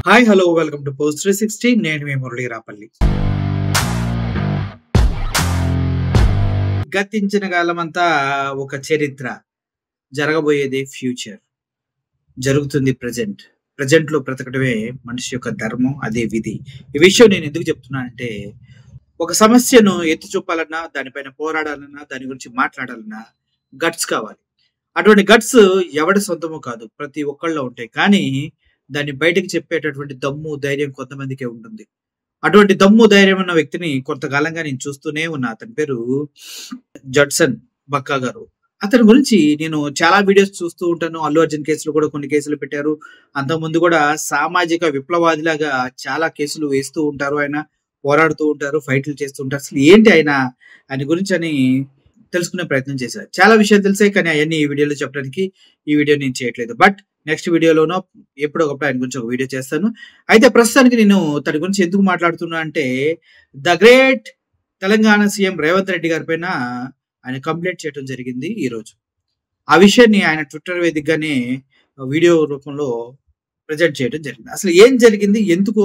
Hi hello welcome to post 360. నేను మీ మురళీ రాపల్లి. గతించిన కాలమంతా ఒక చరిత్ర, జరగబోయేది ఫ్యూచర్, జరుగుతుంది ప్రజెంట్ లో బ్రతకడమే మనిషి యొక్క ధర్మం, అదే విధి. ఈ విషయం నేను ఎందుకు చెప్తున్నానంటే, ఒక సమస్యను ఎత్తి చూపాలన్నా, దానిపైన పోరాడాలన్నా, దాని గురించి మాట్లాడాలన్నా గట్స్ కావాలి. అటువంటి గట్స్ ఎవడి సొంతమో కాదు, ప్రతి ఒక్కళ్ళలో ఉంటాయి. కానీ దాన్ని బయటకు చెప్పేటటువంటి దమ్ము, ధైర్యం కొంతమందికే ఉంటుంది. అటువంటి దమ్ము, ధైర్యం ఉన్న వ్యక్తిని కొంతకాలంగా నేను చూస్తూనే ఉన్నా. అతని పేరు జడ్సన్ బక్కా గారు. అతని గురించి నేను చాలా వీడియోస్ చూస్తూ ఉంటాను. అల్లు అర్జున్ కేసులు కూడా కొన్ని కేసులు పెట్టారు. అంతకుముందు కూడా సామాజిక విప్లవాదిలాగా చాలా కేసులు వేస్తూ ఉంటారు. ఆయన పోరాడుతూ ఉంటారు, ఫైట్లు చేస్తూ ఉంటారు. అసలు ఏంటి ఆయన గురించి అని తెలుసుకునే ప్రయత్నం చేశారు. చాలా విషయాలు తెలిసాయి, కానీ అవన్నీ ఈ వీడియోలో చెప్పడానికి ఈ వీడియో నేను చేయట్లేదు. బట్ నెక్స్ట్ వీడియోలోనో ఎప్పుడో ఒకప్పుడు ఆయన గురించి ఒక వీడియో చేస్తాను. అయితే ప్రస్తుతానికి నేను తన గురించి ఎందుకు మాట్లాడుతున్నా అంటే, the great Telangana CM Revanth Reddy గారి పైన ఆయన కంప్లైంట్ చేయడం జరిగింది ఈరోజు. ఆ విషయాన్ని ఆయన ట్విట్టర్ వేదికగానే వీడియో రూపంలో ప్రజెంట్ చేయడం జరిగింది. అసలు ఏం జరిగింది, ఎందుకు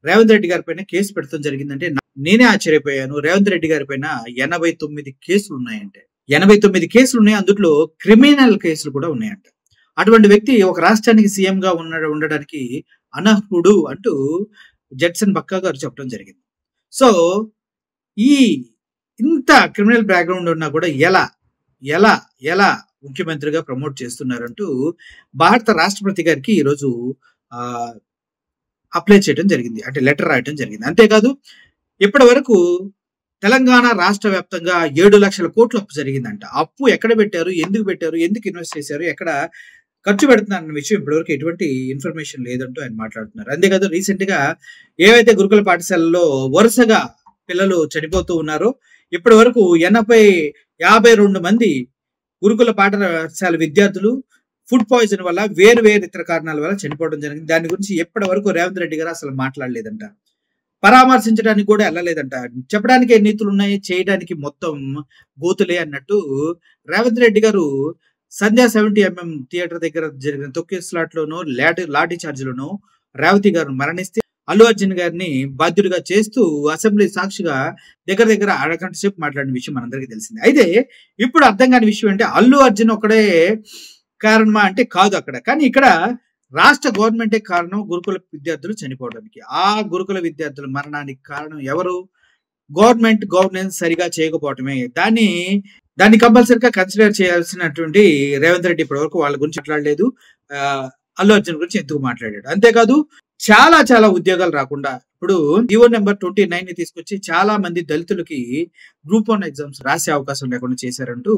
రేవంత్ రెడ్డి గారి పైన కేసు పెడతాం జరిగిందంటే నేనే ఆశ్చర్యపోయాను. రేవంత్ రెడ్డి గారి పైన 89 కేసులు ఉన్నాయంటే, 89 కేసులు ఉన్నాయి. అందులో క్రిమినల్ కేసులు కూడా ఉన్నాయంట. అటువంటి వ్యక్తి ఒక రాష్ట్రానికి సీఎం గా ఉండడానికి అనర్హుడు అంటూ జడ్సన్ బక్కా గారు చెప్పడం జరిగింది. సో ఈ ఇంత క్రిమినల్ బ్యాక్గ్రౌండ్ ఉన్నా కూడా ఎలా ఎలా ఎలా ముఖ్యమంత్రిగా ప్రమోట్ చేస్తున్నారంటూ భారత రాష్ట్రపతి గారికి ఈరోజు అప్లై చేయడం జరిగింది, అంటే లెటర్ రాయడం జరిగింది. అంతేకాదు ఇప్పటి వరకు తెలంగాణ రాష్ట్ర వ్యాప్తంగా 7 లక్షల కోట్ల అప్పు జరిగిందంట. అప్పు ఎక్కడ పెట్టారు, ఎందుకు ఇన్వెస్ట్ చేశారు, ఎక్కడ ఖర్చు పెడుతున్నారన్న విషయం ఇప్పటివరకు ఎటువంటి ఇన్ఫర్మేషన్ లేదంటూ ఆయన మాట్లాడుతున్నారు. అంతేకాదు రీసెంట్ గా ఏవైతే గురుకుల పాఠశాలలో వరుసగా పిల్లలు చనిపోతూ ఉన్నారో, ఇప్పటి వరకు 52 మంది గురుకుల పాఠశాల విద్యార్థులు ఫుడ్ పాయిజన్ వల్ల వేరు ఇతర కారణాల వల్ల చనిపోవడం జరిగింది. దాని గురించి ఎప్పటి వరకు రేవంత్ రెడ్డి గారు అసలు మాట్లాడలేదంట, పరామర్శించడానికి కూడా వెళ్ళలేదంట. చెప్పడానికి నీతులు ఉన్నాయి, చేయడానికి మొత్తం గోతులే అన్నట్టు రేవంత్ రెడ్డి గారు సంధ్యా 70mm థియేటర్ దగ్గర జరిగిన తొక్కిసలాట్లోనూ లాఠీ చార్జ్లోనూ రేవతి గారు మరణిస్తే అల్లు అర్జున్ గారిని బాధ్యుడిగా చేస్తూ అసెంబ్లీ సాక్షిగా దగ్గర అరగంట సేపు మాట్లాడిన విషయం మనందరికీ తెలిసింది. అయితే ఇప్పుడు అర్థం కాని విషయం అంటే, అల్లు అర్జున్ ఒకడే కారణమా అంటే కాదు అక్కడ. కానీ ఇక్కడ రాష్ట్ర గవర్నమెంటే కారణం గురుకుల విద్యార్థులు చనిపోవడానికి. ఆ గురుకుల విద్యార్థుల మరణానికి కారణం ఎవరు? గవర్నమెంట్ గవర్నెన్స్ సరిగా చేయకపోవటమే. దాన్ని కంపల్సరీగా కన్సిడర్ చేయాల్సినటువంటి రేవంత్ రెడ్డి ఇప్పటి వరకు వాళ్ళ గురించి మాట్లాడలేదు. అల్లు అర్జున్ గురించి ఎందుకు మాట్లాడాడు. అంతేకాదు చాలా ఉద్యోగాలు రాకుండా ఇప్పుడు జీవో నెంబర్ 29 తీసుకొచ్చి చాలా మంది దళితులకి గ్రూప్ 1 ఎగ్జామ్స్ రాసే అవకాశం లేకుండా చేశారంటూ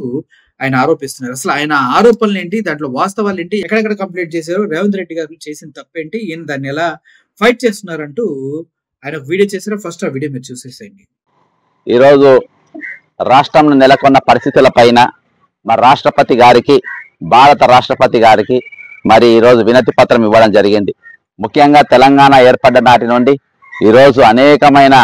ఆయన ఆరోపిస్తున్నారు. అసలు ఆయన ఆరోపణలు ఏంటి, దాంట్లో వాస్తవాలు ఏంటి, ఎక్కడెక్కడ కంప్లైంట్ చేశారు, రేవంత్ రెడ్డి గారు చేసిన తప్పేంటి, ఈయన దాన్ని ఎలా ఫైట్ చేస్తున్నారంటూ ఆయన ఒక వీడియో చేశారు. ఫస్ట్ ఆ వీడియో మీరు చూసేసేయండి. ఈరోజు రాష్ట్రంలో నెలకొన్న పరిస్థితుల పైన మరి రాష్ట్రపతి గారికి, భారత రాష్ట్రపతి గారికి మరి ఈరోజు వినతి పత్రం ఇవ్వడం జరిగింది. ముఖ్యంగా తెలంగాణ ఏర్పడ్డ నాటి నుండి ఈరోజు అనేకమైన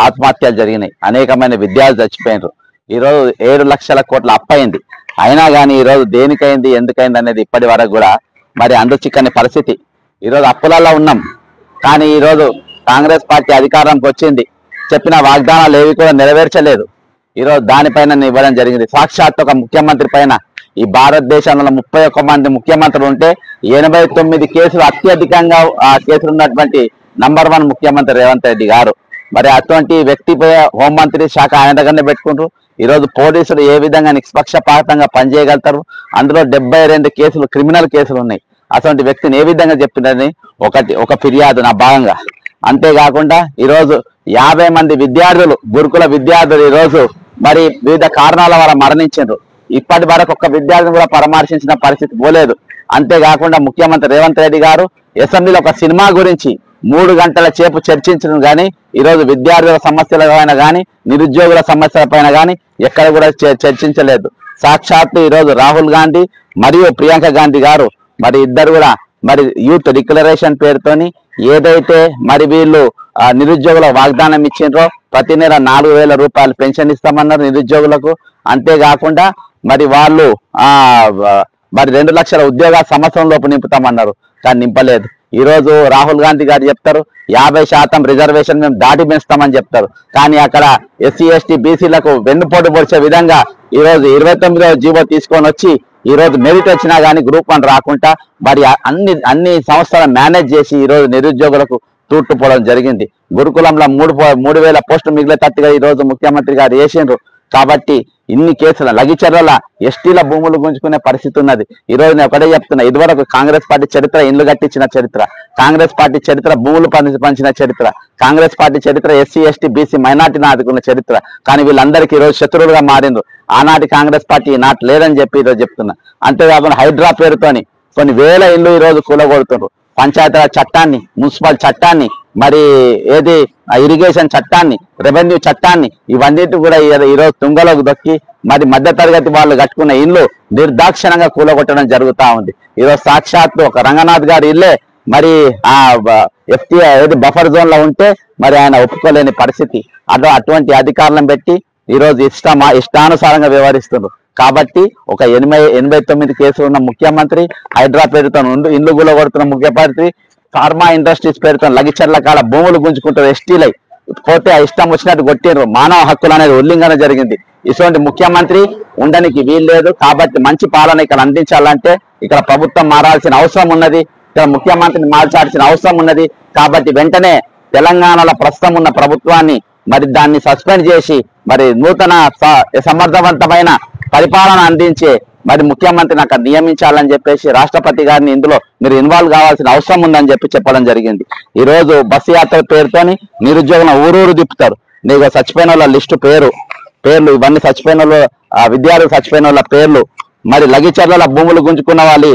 ఆత్మహత్యలు జరిగినాయి, అనేకమైన విద్యార్థులు చచ్చిపోయినారు. ఈరోజు 7 లక్షల కోట్ల అప్పయింది. అయినా కానీ ఈరోజు దేనికైంది, ఎందుకైంది అనేది ఇప్పటి వరకు కూడా మరి చిక్కని పరిస్థితి. ఈరోజు అప్పులలో ఉన్నాం. కానీ ఈరోజు కాంగ్రెస్ పార్టీ అధికారంకి వచ్చింది, చెప్పిన వాగ్దానాలు ఏవి కూడా నెరవేర్చలేదు. ఈరోజు దానిపైన ఇవ్వడం జరిగింది. సాక్షాత్ ఒక ముఖ్యమంత్రి పైన, ఈ భారతదేశంలో 31 మంది ముఖ్యమంత్రులు ఉంటే 89 కేసులు, అత్యధికంగా ఆ కేసులు ఉన్నటువంటి నంబర్ 1 ముఖ్యమంత్రి రేవంత్ రెడ్డి గారు. మరి అటువంటి వ్యక్తిపై హోంమంత్రి శాఖ ఆయన దగ్గరనే పెట్టుకుంటారు. ఈరోజు పోలీసులు ఏ విధంగా నిష్పక్షపాతంగా పనిచేయగలుగుతారు? అందులో 72 కేసులు క్రిమినల్ కేసులు ఉన్నాయి. అటువంటి వ్యక్తిని ఏ విధంగా చెప్తున్నారని ఒక ఫిర్యాదు నా భాగంగా. అంతేకాకుండా ఈరోజు 50 మంది విద్యార్థులు, గురుకుల విద్యార్థులు ఈరోజు మరి వివిధ కారణాల వల్ల మరణించారు. ఇప్పటి వరకు ఒక్క విద్యార్థిని కూడా పరామర్శించిన పరిస్థితి పోలేదు. అంతేకాకుండా ముఖ్యమంత్రి రేవంత్ రెడ్డి గారు అసెంబ్లీలో ఒక సినిమా గురించి 3 గంటల సేపు చర్చించడం కానీ, ఈరోజు విద్యార్థుల సమస్యల పైన కానీ, నిరుద్యోగుల సమస్యల పైన కానీ ఎక్కడ కూడా చర్చించలేదు. సాక్షాత్తు ఈరోజు రాహుల్ గాంధీ మరియు ప్రియాంక గాంధీ గారు మరి ఇద్దరు కూడా మరి యూత్ డిక్లరేషన్ పేరుతోని ఏదైతే మరి వీళ్ళు నిరుద్యోగుల వాగ్దానం ఇచ్చిండ్రో, ప్రతి నెల 4,000 రూపాయలు పెన్షన్ ఇస్తామన్నారు నిరుద్యోగులకు. అంతేకాకుండా మరి వాళ్ళు మరి 2 లక్షల ఉద్యోగాల సంవత్సరం లోపు నింపుతామన్నారు, కానీ నింపలేదు. ఈ రోజు రాహుల్ గాంధీ గారు చెప్తారు 50% రిజర్వేషన్ మేము దాటి పెంచుతామని చెప్తారు. కానీ అక్కడ ఎస్సీ ఎస్టీ బీసీలకు వెన్నుపోటు పొడిచే విధంగా ఈ రోజు 29వ జీవో తీసుకొని వచ్చి ఈ రోజు మెరిట్ వచ్చినా కానీ గ్రూప్ 1 రాకుండా మరి అన్ని సంస్థలను మేనేజ్ చేసి ఈ రోజు నిరుద్యోగులకు తూట్టుపోవడం జరిగింది. గురుకులంలో 3,000 పోస్టులు మిగిలేటట్టుగా ఈ రోజు ముఖ్యమంత్రి గారు వేసిండ్రు. కాబట్టి ఇన్ని కేసుల లగిచర్ల ఎస్టీల భూములు గుంజుకునే పరిస్థితి ఉన్నది. ఈ రోజు నేను ఒకటే చెప్తున్నా, ఇదివరకు కాంగ్రెస్ పార్టీ చరిత్ర ఇండ్లు కట్టించిన చరిత్ర, కాంగ్రెస్ పార్టీ చరిత్ర భూములు పంచిన చరిత్ర, కాంగ్రెస్ పార్టీ చరిత్ర ఎస్సీ ఎస్టీ బీసీ మైనార్టీని ఆదుకున్న చరిత్ర. కానీ వీళ్ళందరికీ ఈరోజు శత్రువులుగా మారిండ్రు. ఆనాటి కాంగ్రెస్ పార్టీ ఈనాటి లేదని చెప్పి ఈరోజు చెప్తున్నా. అంతేకాకుండా హైడ్రా పేరుతోని కొన్ని వేల ఇళ్ళు ఈ రోజు కూలగొడుతున్నారు. పంచాయతీరాజ్ చట్టాన్ని, మున్సిపల్ చట్టాన్ని, మరి ఏది ఇరిగేషన్ చట్టాన్ని, రెవెన్యూ చట్టాన్ని ఇవన్నిటి కూడా ఈరోజు తుంగలోకి దొక్కి మరి మధ్యతరగతి వాళ్ళు కట్టుకున్న ఇల్లు నిర్దాక్షిణంగా కూలగొట్టడం జరుగుతూ ఉంది. ఈరోజు సాక్షాత్తు ఒక రంగనాథ్ గారి ఇల్లే మరి ఆ ఎఫ్టీఐ ఏది బఫర్ జోన్ లో ఉంటే మరి ఆయన ఒప్పుకోలేని పరిస్థితి. అటువంటి అధికారులను పెట్టి ఈరోజు ఇష్టానుసారంగా వ్యవహరిస్తున్నారు. కాబట్టి ఒక 89 కేసులు ఉన్న ముఖ్యమంత్రి, హైడ్రా పేరుతో ఇండ్లు కూలగొడుతున్న ముఖ్యమంత్రి, ఫార్మా ఇండస్ట్రీస్ పేరుతో లగిచర్ల కాల భూములు గుంజుకుంటారు ఎస్టీలై పోతే ఇష్టం వచ్చినట్టు కొట్టిండ్రు. మానవ హక్కులు అనేది ఉల్లంఘన జరిగింది. ఇటువంటి ముఖ్యమంత్రి ఉండడానికి వీలు లేదు. కాబట్టి మంచి పాలన ఇక్కడ అందించాలంటే ఇక్కడ ప్రభుత్వం మారాల్సిన అవసరం ఉన్నది, ఇక్కడ ముఖ్యమంత్రిని మార్చాల్సిన అవసరం ఉన్నది. కాబట్టి వెంటనే తెలంగాణలో ప్రస్తుతం ఉన్న ప్రభుత్వాన్ని మరి దాన్ని సస్పెండ్ చేసి మరి నూతన సమర్థవంతమైన పరిపాలన అందించే మరి ముఖ్యమంత్రిని అక్కడ నియమించాలని చెప్పేసి రాష్ట్రపతి గారిని ఇందులో మీరు ఇన్వాల్వ్ కావాల్సిన అవసరం ఉందని చెప్పడం జరిగింది. ఈ రోజు బస్సు యాత్ర పేరుతోని నిరుద్యోగులను ఊరూరు తిప్పుతారు. నీకు చచ్చిపోయిన వాళ్ళ లిస్టు పేర్లు ఇవన్నీ చచ్చిపోయిన వాళ్ళు, విద్యార్థులు చచ్చిపోయిన వాళ్ళ పేర్లు, మరి లగిచర్ల భూములు గుంజుకున్న వాళ్ళు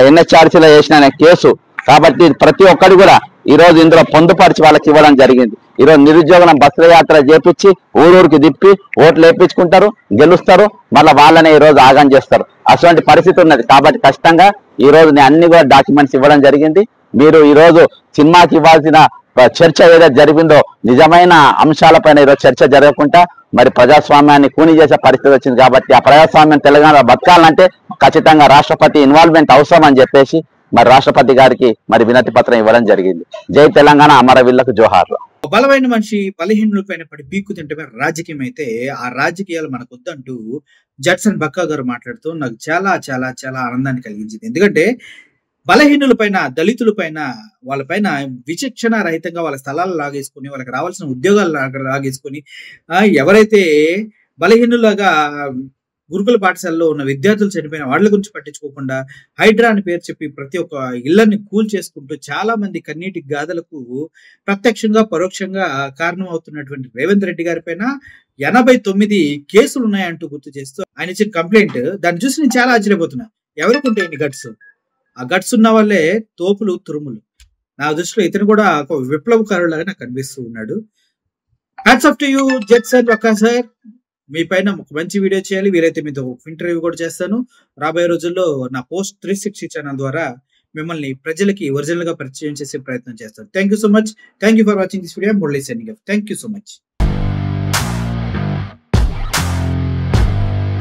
ఎన్హెచ్ఆర్సీలో చేసిన కేసు. కాబట్టి ప్రతి ఒక్కరు కూడా ఈ రోజు ఇందులో పొందుపరిచి వాళ్ళకి ఇవ్వడం జరిగింది. ఈరోజు నిరుద్యోగులను బస్సుల యాత్ర చేపించి ఊరూరికి తిప్పి ఓట్లు వేయించుకుంటారు, గెలుస్తారు, మళ్ళీ వాళ్ళనే ఈ రోజు ఆగం చేస్తారు. అటువంటి పరిస్థితి ఉన్నది. కాబట్టి ఖచ్చితంగా ఈ రోజు నేను అన్ని కూడా డాక్యుమెంట్స్ ఇవ్వడం జరిగింది. మీరు ఈ రోజు సినిమాకి ఇవ్వాల్సిన చర్చ ఏదైతే జరిగిందో నిజమైన అంశాలపైన ఈరోజు చర్చ జరగకుండా మరి ప్రజాస్వామ్యాన్ని కూని చేసే పరిస్థితి వచ్చింది. కాబట్టి ఆ ప్రజాస్వామ్యం తెలంగాణ బతకాలంటే ఖచ్చితంగా రాష్ట్రపతి ఇన్వాల్వ్మెంట్ అవసరం అని చెప్పేసి మరి రాష్ట్రపతి గారికి మరి వినతి పత్రం ఇవ్వడం జరిగింది. జై తెలంగాణ, అమరవీరులకు జోహార్లు. బలమైన మనిషి బలహీనుల పైన పడి పీక్కు తింటే రాజకీయం అయితే ఆ రాజకీయాలు మనకు వద్దంటూ జడ్సన్ బక్కా గారు మాట్లాడుతూ నాకు చాలా చాలా చాలా ఆనందాన్ని కలిగించింది. ఎందుకంటే బలహీనుల పైన, దళితుల పైన, వాళ్ళ పైన విచక్షణ రహితంగా వాళ్ళ స్థలాలు లాగేసుకుని, వాళ్ళకి రావాల్సిన ఉద్యోగాలు లాగేసుకుని, ఎవరైతే బలహీనులుగా గురుకుల పాఠశాలలో ఉన్న విద్యార్థులు చనిపోయిన వాళ్ళ గురించి పట్టించుకోకుండా హైడ్రా అని పేరు చెప్పి ప్రతి ఒక్క ఇళ్లని కూల్ చేసుకుంటూ చాలా మంది కన్నీటి గాథలకు ప్రత్యక్షంగా పరోక్షంగా కారణం అవుతున్నటువంటి రేవంత్ రెడ్డి గారి పైన 89 కేసులు ఉన్నాయంటూ గుర్తు చేస్తూ ఆయన ఇచ్చిన కంప్లైంట్, దాన్ని చూసి నేను చాలా ఆశ్చర్యపోతున్నా. ఎవరికి ఉంటాయి గట్స్? ఆ గట్స్ ఉన్న వాళ్ళే తోపులు తురుములు. నా దృష్టిలో ఇతను కూడా ఒక విప్లవకారులాగా నాకు కనిపిస్తూ ఉన్నాడు. Hats off to you Judson Bakka sir. మీ పైన ఒక మంచి వీడియో చేయాలి, వీలైతే మీతో ఇంటర్వ్యూ కూడా చేస్తాను. రాబోయే రోజుల్లో నా పోస్ట్ 360 ఛానల్ ద్వారా మిమ్మల్ని ప్రజలకి ఒరిజినల్ గా పరిచయం చేసే ప్రయత్నం చేస్తాను. Thank you so much. Thank you for watching this video. Murali signing off. Thank you so much.